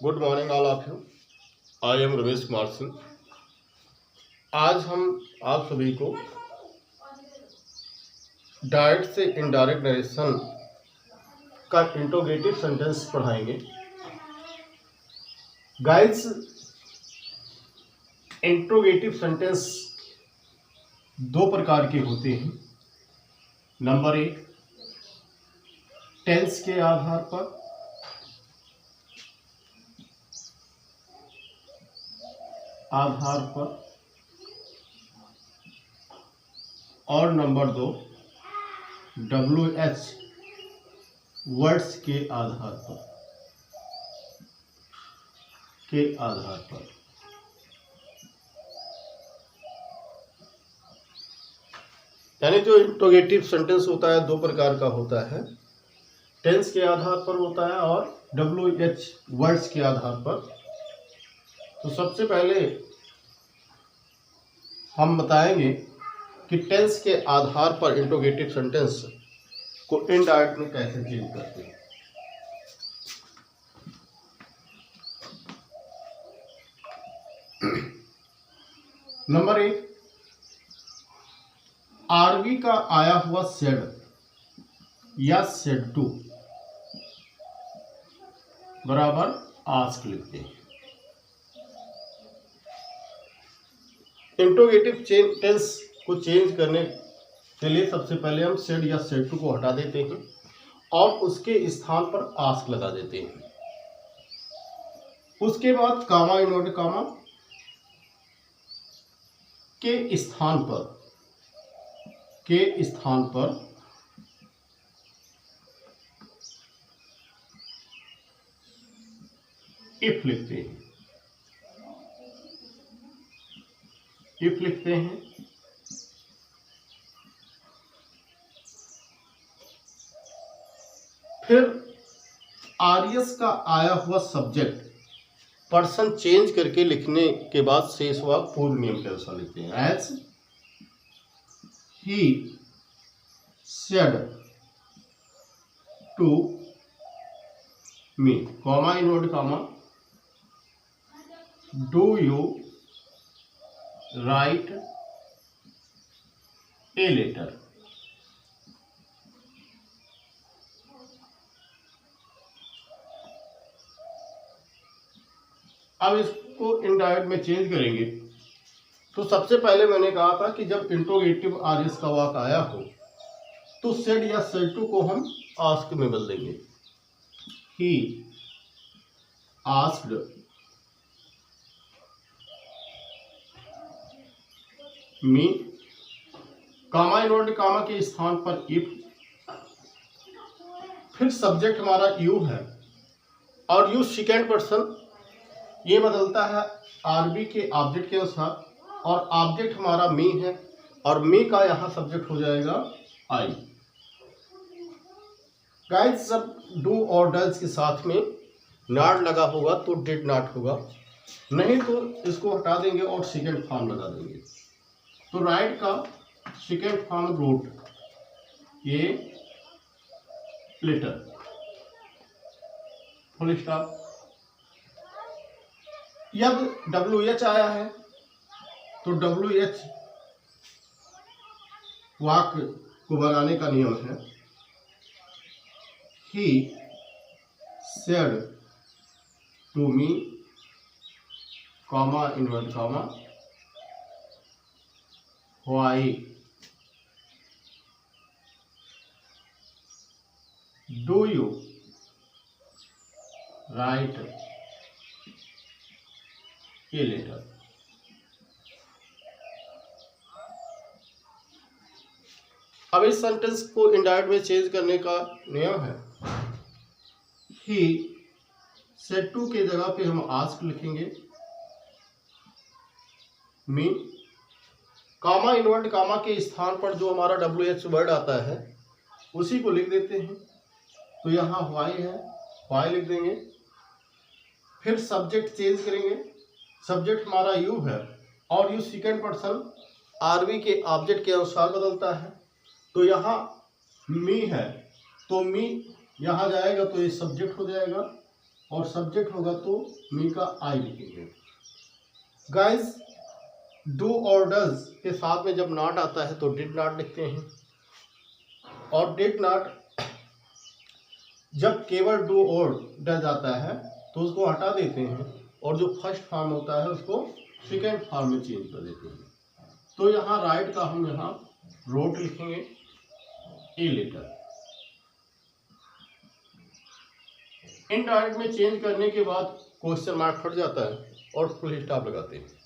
Good morning all of you. I am Ramesh Kumar Singh. आज हम आप सभी को डायरेक्ट से इनडायरेक्ट नरेशन का इंट्रोगेटिव सेंटेंस पढ़ाएंगे। गाइस, इंट्रोगेटिव सेंटेंस दो प्रकार के होते हैं। नंबर एक, टेंस के आधार पर, और नंबर दो, WH वर्ड्स के आधार पर। यानी जो इंट्रोगेटिव सेंटेंस होता है दो प्रकार का होता है, टेंस के आधार पर होता है और WH वर्ड्स के आधार पर। तो सबसे पहले हम बताएंगे कि टेंस के आधार पर इंट्रोगेटिव सेंटेंस को इनडायरेक्ट में कैसे चेंज करते हैं। नंबर एक, आरबी का आया हुआ सेड या सेड टू बराबर आस्क लिखते हैं। इंट्रोगेटिव टेंस को चेंज करने के लिए सबसे पहले हम सेड या सेड टू को हटा देते हैं और उसके स्थान पर आस्क लगा देते हैं। उसके बाद कामा इन्वर्टेड कामा के स्थान पर इफ लिखते हैं। फिर आरएस का आया हुआ सब्जेक्ट पर्सन चेंज करके लिखने के बाद शेष वाक्य पूर्व नियम के अनुसार लिखते हैं। As he said to me, comma inverted comma, do you write a letter. अब इसको इनडायरेक्ट में चेंज करेंगे। तो सबसे पहले मैंने कहा था कि जब इंट्रोगेटिव आरएस का वाक्य आया हो तो सेड या सेड टू को हम आस्क में बदल देंगे। He asked me, comma inverted कामा के स्थान पर इफ, फिर सब्जेक्ट हमारा यू है और यू सेकेंड पर्सन, ये बदलता है आरबी के ऑब्जेक्ट के अनुसार और ऑब्जेक्ट हमारा मी है और मी का यहाँ सब्जेक्ट हो जाएगा आई। गाइस, जब डू और डज के साथ में नॉट लगा होगा तो डिड नॉट होगा, नहीं तो इसको हटा देंगे और सेकेंड फॉर्म लगा देंगे। तो राइट का second form wrote a letter, full stop. जब WH आया है तो WH वाक्य को बनाने का नियम है। He said to me, comma inverted comma, why do you write a letter. अब इस सेंटेंस को इनडायरेक्ट में चेंज करने का नियम है। ही सेड टू के जगह पे हम आस्क लिखेंगे। मी, कामा इनवर्ट कामा के स्थान पर जो हमारा WH वर्ड आता है उसी को लिख देते हैं। तो यहाँ व्हाई है, व्हाई लिख देंगे। फिर सब्जेक्ट चेंज करेंगे। सब्जेक्ट हमारा यू है और यू सेकेंड पर्सन आरबी के ऑब्जेक्ट के अनुसार बदलता है। तो यहाँ मी है तो मी यहाँ जाएगा तो ये सब्जेक्ट हो जाएगा और सब्जेक्ट होगा तो मी का आई लिखेंगे। गाइस, डू और डज के साथ में जब नॉट आता है तो डिड नॉट लिखते हैं, और डिड नॉट जब केवल डू और डज आता है तो उसको हटा देते हैं और जो फर्स्ट फॉर्म होता है उसको सेकेंड फॉर्म में चेंज कर देते हैं। तो यहाँ राइट का हम यहाँ रोट लिखेंगे, ए लेटर। इनडायरेक्ट में चेंज करने के बाद क्वेश्चन मार्क हट जाता है और फुल स्टॉप लगाते हैं।